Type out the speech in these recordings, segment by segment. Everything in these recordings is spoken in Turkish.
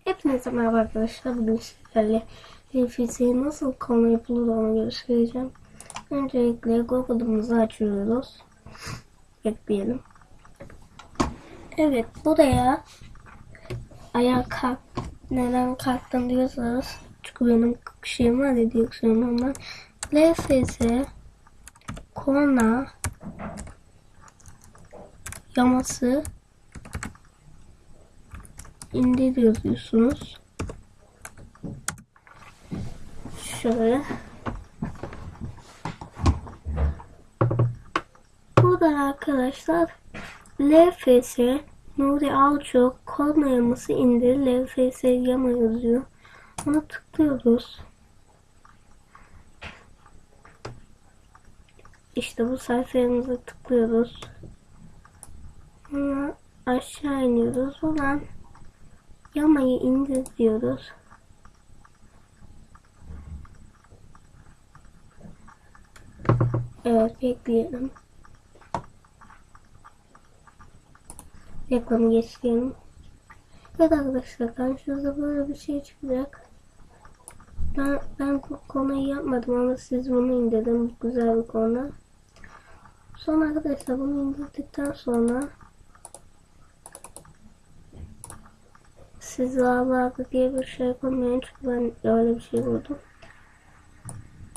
Hepinize merhaba arkadaşlar. Bugün sizlerle fiziği nasıl konu yapılır onu göstereceğim. Öncelikle Google'ımızı açıyoruz. Bekleyelim. Evet, buraya ayağa kalk. Neden kalktın diyorsanız, çünkü benim şeyim var ya, diyeksiyonum var. LFS korna yaması indir yazıyorsunuz. Şöyle. Burada arkadaşlar LFS Nuri Alço korna yaması indir LFS yama yazıyor. Ona tıklıyoruz. İşte bu sayfamıza tıklıyoruz. Sonra aşağı iniyoruz. Buradan yamayı indir diyoruz. Evet, bekleyelim. Reklamı geçelim. Evet arkadaşlar, karşınıza böyle bir şey çıkacak. Ben bu konuyu yapmadım ama siz bunu indirdim. Bu güzel bir konu. Sonra arkadaşlar bunu indirdikten sonra siz ağlardı diye bir şey yapamıyorum, çünkü ben öyle bir şey buldum.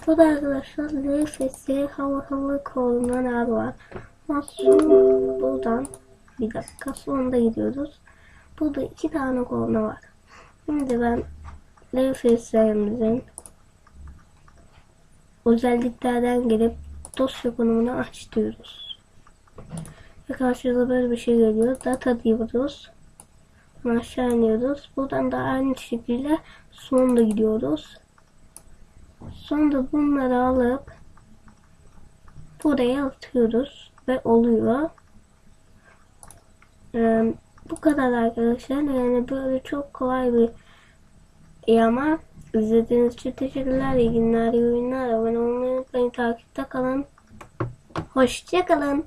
Bu da arkadaşlar LFS hava korunan var. Sonra buradan bir dakika sonunda gidiyoruz. Burada 2 tane korna var. Şimdi ben LFS'lerimizin özelliklerden gelip dosya konumunu aç diyoruz. Ve karşımıza böyle bir şey geliyor. Data diyoruz. Aşağı iniyoruz. Buradan da aynı şekilde sonunda gidiyoruz. Sonra bunları alıp buraya atıyoruz ve oluyor. Bu kadar arkadaşlar. Yani böyle çok kolay bir ama izlediğiniz için teşekkürler. İyi günler, iyi oyunlar. Abone olmayı unutmayın. Takipte kalın. Hoşça kalın.